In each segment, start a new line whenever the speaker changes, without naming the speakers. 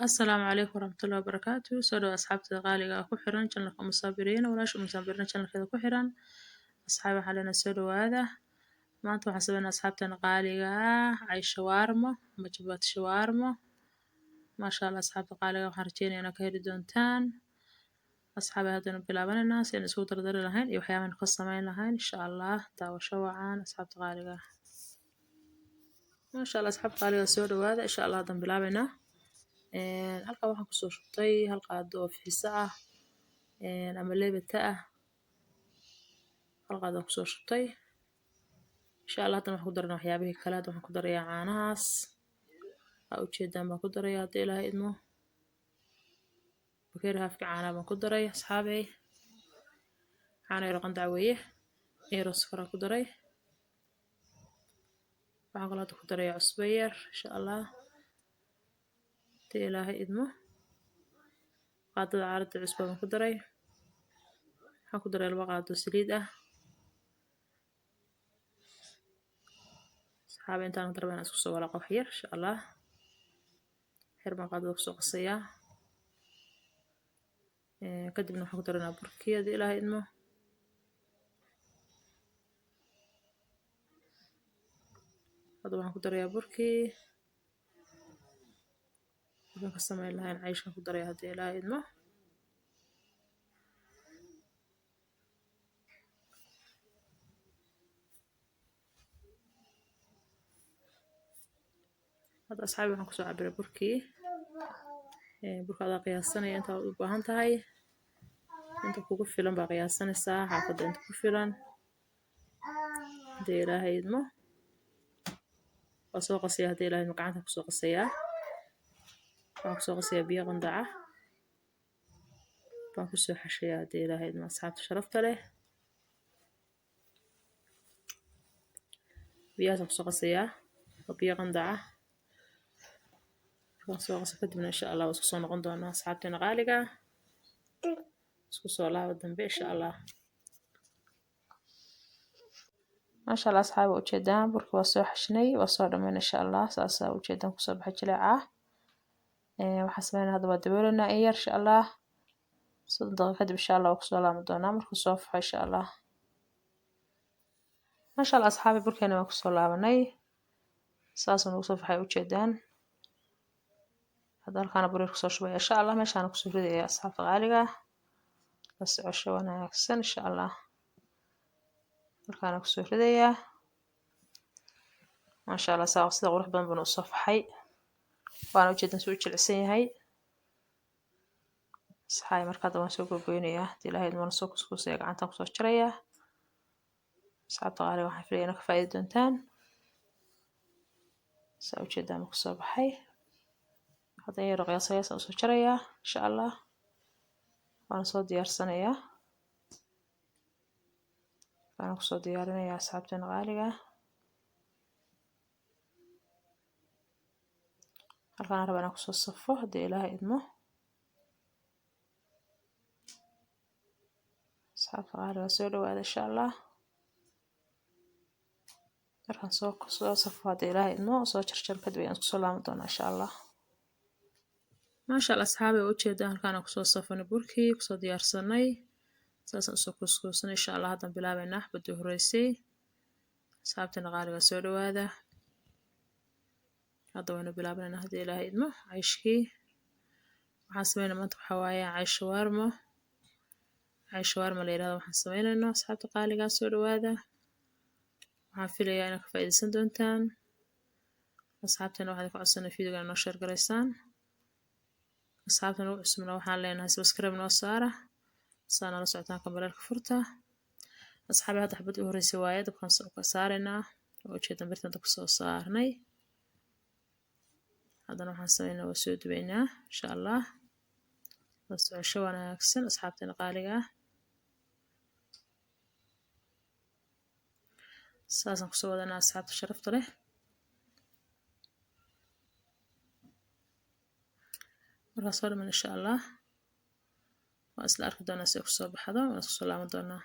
السلام عليكم ورحمة الله وبركاته soo dhawaad asxaabtada qaaliga ah ku xiran channelka Musaabiriin walaasha Musaabiriin channelkeeda ku xiran asxaab waxaa leena soo dhawaada maanta waxaan sameynaa asxaabtana qaaliga ah ay shawarmo ama jabaati shawarmo maasha Allah asxaabta qaaliga waxaan rajeynayaa inaad ka heli doontaan asxaabi haddana bilaabanayna si aan isku dardari lahayn iyo waxyaabahan ka sameyn lahayn insha Allah daawasho wacan asxaabta qaaliga maasha Allah asxaabta qaaliga soo dhawaada insha Allah haddana bilaabaynaa halka waxaan kusoo shubtay hal qaado oo fiisa ah ama leebata ah hal qaado kusoo shubtay insha Allah haddana waxaan ku darnaa waxyaabihii kale waxaan ku darayaa caanahaas aa ujeedaan baan ku darayaa haddii Ilaahay idmo bakeeri haafka caanaha baan ku daray asxaabey caano yar qandac weeye yar sokor ku daray waxaan kaloo ku darayaa cusbo yar insha Allah haddii Ilaahay idmo qaadada caarada cusbo baan ku daray waxaan ku daray 2 qaado saliid ah asxaabey intaan darabana isku soo walaaqo wax yar insha Allah xir baan qaadada ku soo qasayaa kadibna waxaan ku daranaa burkii haddii Ilaahay idmo hadda waxaan ku darayaa burkii waxaan ka sameyn lahayn cayshkan ku darayaa haddii Ilaahay idmo hadda asxaabi waxaan kusoo cabiray burkii burkaada qiyaasanaya inta u baahan tahay inta kugu filan baa qiyaasanaysaa xaafadda inta ku filan haddii Ilaahay idmo waa soo qasaya haddii Ilaahay idmo gacanta kusoo qasayaa waxaan kusoo qasayaa biyo qandaca baan kusoo xashayaa haddii Ilaahay idmo asxaabta sharafta leh biyahaas kusoo qasayaa biyo qandaca soo qasa kadibna insha Allah isku soo noqon doonaa asxaabteena qaaliga isku soo laabo dambe insha Allah maasha Allah asxaab ujeedaan burka waa soo xashnay waa soo dhameyn insha Allah saas ujeedaan ku soo baxay jileeca waxaan sameynaa hadda waa daboolana yar insha Allah 30 daqiiqo kadib insha Allah ku soo laaban doonaa markuu soo faxo insha Allah maasha Allah asxaab burkeena waa ku soo laabanay saas uu soo faxay ujeedaan هذا كان بريك صار شوية إن شاء الله مش أنا كسر ذي أصحاب غالية بس عشوا أنا أحسن إن شاء الله كان كسر ذي ما شاء الله ساق صدق وروح بنبنو الصفحي وأنا وجدت نسوي العسين هاي صحاي مركز ما سوق بينيه دي لهاي ما نسوق سكوسي عن تنقص شرية أصحاب غالية واحد فينا كفاية دونتان سوي كذا مكسر بحي هذا يا رقية سياسة وسجرية إن شاء الله وأنا صوت ديار سنة أنا صوت ديارنا يا أصحابتنا غالية أنا ربنا قصص الصفة هدي إلهي إدمه أصحاب غالية وسولو هذا إن شاء الله أركان صوت صفة هدي إلهي إدمه وصوت شرشر كدوي أنسك سلام دونا إن شاء الله ما شاء الله أصحابي وجهدان كانوا كسو صفن بركي كسو ديار سني ساسا سو كسكوسن إن شاء الله هذا بلابنا بدو هريسي أصحابتنا غالبا سولو هذا وانا بلابنا هدي إلهي إدمه عيشكي وحاسبين منطق حوايا عيش شوارما ليراد وحاسبين إنه أصحابتنا غالبا سولو هذا وحافلي أنا كفايدة سندونتان أصحابتنا واحد كعصنا فيديو قالنا نشر قريسان أصحابنا وعسمنا وحان لنا سبسكرايب نوصاره صانا لسعتان كمبرال كفرته أصحابي هذا حبت أهري سوايا دبكان سوق صارنا وجهة برتنا دكسو صارني هذا نوحان سوينا وسود بينا إن شاء الله بس عشوانا أكسن أصحابتنا قالقة ساسا كسو ودنا أصحاب تشرفت له الرسول من إن شاء الله وأصل أركض دونا سيكون صباح هذا وأصل سلام دونا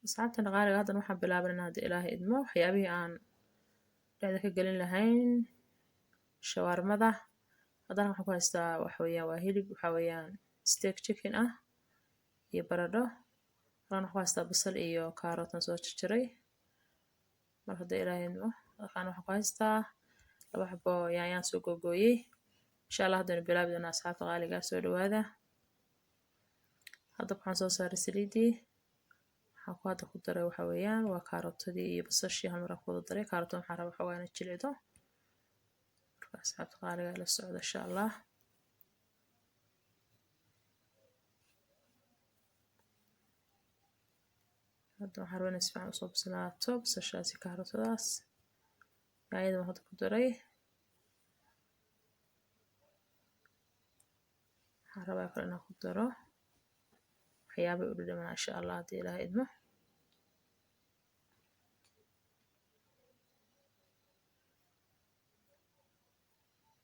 asxaabtana qaaliga haddan waxaan bilaabanaa hadda ilaahay idmo waxyaabihii aan dhexda ka gelin lahayn shawarmada. haddana waxaan ku haystaa waxweeyaan waa hilib waxaweeyaan steak chicken ah iyo baradho. haddana waxaan ku haystaa basal iyo kaarootan soo jarjaray. marka hadda ilaahay idmo halkaan waxaan ku haystaa 2 xabo yaanyaan soo googooyey. insha Allah haddana bilaabi doonaa asxaabta qaaliga soo dhawaada. hadda waxaan soo saaray saliidii. waxaan hadda ku daray waxaweeyaan waa kaarotadii iyo basashii hal mar aan ku wada daray. kaarootan waxaan rabaa waxaweeyaan inay jilcido. marka asxaabta qaaliga la socda insha Allah. hadda waxaan rabaa inay si fiican usoo bislaato basashaasi kaarotadaas. yaanyada waxaan hadda ku daray. waxaan rabaa kale inaan ku daro waxyaabo u dhadhamaan insha Allah haddii ilaahay idmo.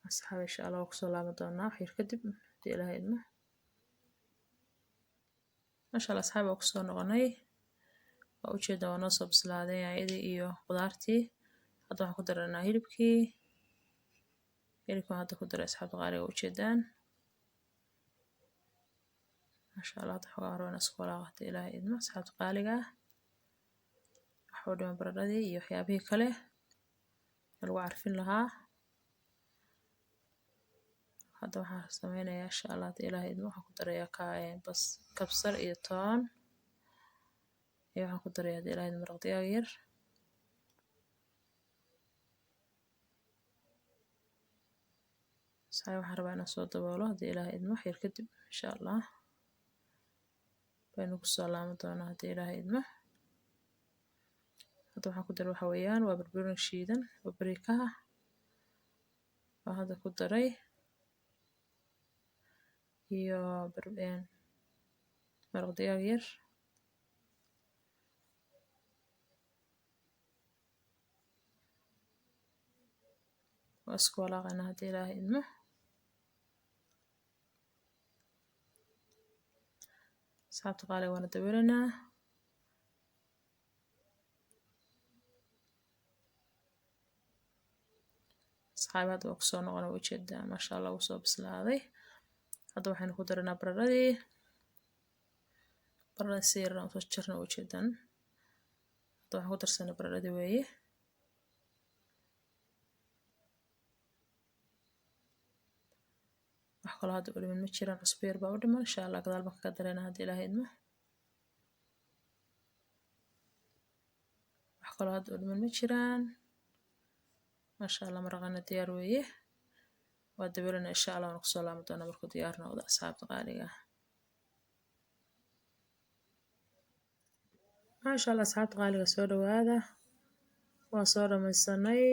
asxaab insha Allah waan kusoo laaban doonaa wax yar kadib haddii ilaahay idmo. masha Allah asxaab waan kusoo noqonay. waa ujeedaa waa noo soo bislaaday yaanyadii iyo qudaartii. hadda waxaan ku daraynaa hilibkii. hilibkaan hadda ku daray asxaabta qaaliga ujeedaan. masha Allah hadda xogaa hore inaan isku walaaqo haddii ilaahay idmo asxaabta qaaliga. waxa u dhiman baradhadii iyo waxyaabihii kale lagu carfin lahaa. hadda waxaan sameynayaa insha Allah haddii ilaahay idmo waxaan ku darayaa kabsar iyo toon. iyo waxaan ku darayaa haddii ilaahay idmo maraq digaag yar. waxaan rabaa inaan soo daboolo haddii ilaahay idmo wax yar kadib insha Allah baynu ku soo laaban doonaa haddii ilaahay idmo. hadda waxaan ku daray waxaweeyaan waa barbarooni shiidan paprikaha waan hadda ku daray iyo maraq digaag yar. waa isku walaaqaynaa haddii ilaahay idmo. asxaabta qaaliga waana daboolaynaa. asxaab hadda waa kusoo noqona ujeedaa masha Allah wuu soo bislaaday. hadda waxaynu ku daraynaa baradhadii. baradhada si yar aan usoo jarno ujeedaan. hadda waxaan ku darsanay baradhadii weeye. wax kaloo hadda u dhiman ma jiraan cusbo yar baa u dhiman insha Allah gadaal baan kaga daraynaa haddii ilaahay idmo. wax kaloo hadda u dhiman ma jiraan. masha Allah maraqana diyaar weeye. waa daboolaynaa insha Allah waan kusoo laaban doonaa markuu diyaar noqdo asxaabta qaaliga. masha Allah asxaabta qaaliga soo dhawaada. waan soo dhamaysanay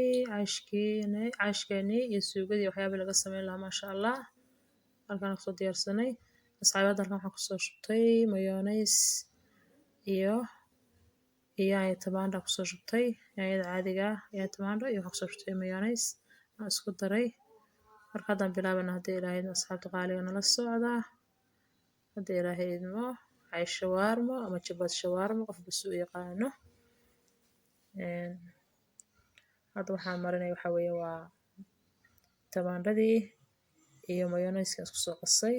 cashkeenii iyo suugadii waxyaabihii laga sameyn lahaa masha Allah. halkaan kusoo diyaarsanay. asxaabada halkaan waxaan kusoo shubtay mayonnaise iyo yaanyo tamaandho kusoo shubtay. yaanyada caadiga ah yaanyo tamaandho iyo waxaan kusoo shubtay mayonnaise aan isku daray. marka haddaan bilaabana haddii ilaahay idmo asxaabta qaaliga nala socda. haddii ilaahay idmo waxay shawarmo ama jabad shawarmo qof bas u yaqaano. hadda waxaan marinay waxa weeye waa tamaandhadii iyo mayonnaise isku soo qasay.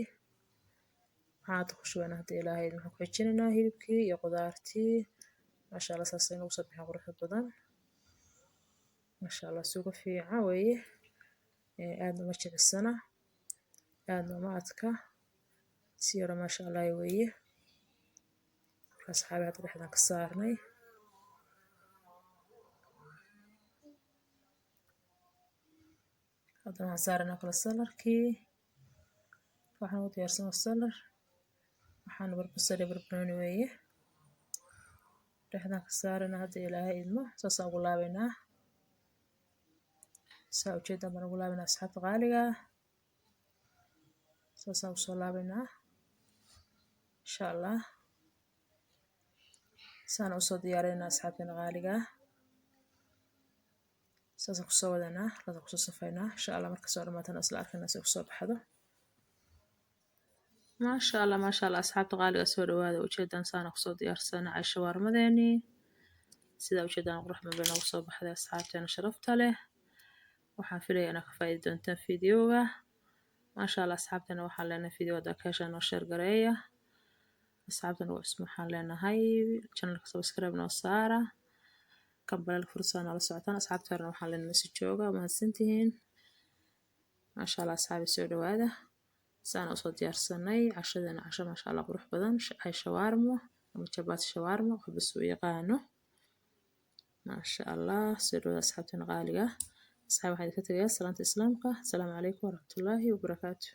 waxaan hadda ku shubaynaa haddii ilaahay idmo waxaan ku xijinaynaa hilibkii iyo qudaartii. masha Allah saas ayay nagu soo bixin quruxda badan. masha Allah suugo fiican weeye. aadna ma jilicsana aadna ma adka si yar masha Allah weeye. asxaabi hadda dhexdaan ka saarnay. hadda waxaan saaraynaa kala salarkii. waxaan u diyaarsanaa salar. waxaan basal iyo barbarooni weeye. dhexdaan ka saaraynaa haddii ilaahay idmo saasaan ugu laabaynaa. saa ujeedaan baan ugu laabaynaa asxaabta qaaliga. saasaan usoo laabaynaa insha Allah. saan usoo diyaarinaynaa asxaabteena qaaliga. saasaan kusoo wadanaa kusoo safaynaa insha Allah marka soo dhamaatana isla arkaynaa si kusoo baxdo. ما شاء الله أصحابta qaaliga soo dhawaada ujeedaan saana kusoo diyaarsana casho waarmadeeni sida ujeedaan qurux badan bay noogu soo baxday asxaabteena sharafta leh waxaan filayaa inaad ka faa'iidi doontaan fiidiyowga maasha allah asxaabteena waxaan leenahay fiidiyowda ka heshaan noo sheer gareeya asxaabteena waa cusub waxaan leenahay channelka subscribe noo saara kambaleel fursaa noola socotaan asxaabteena waxaan leenahay si jooga mahadsantihiin maasha allah asxaabi soo dhawaada saana usoo diyaarsanay cashadeena casho maasha allah qurux badan ay shawaarmo ama jabaati shawaarmo waxbas u yaqaano maasha allah soo dhawaada asxaabteena qaaliga asxaab waxaan idinka tagayaa salaanta islaamka asalaamu calaykum waraxmatullaahi wabarakaatu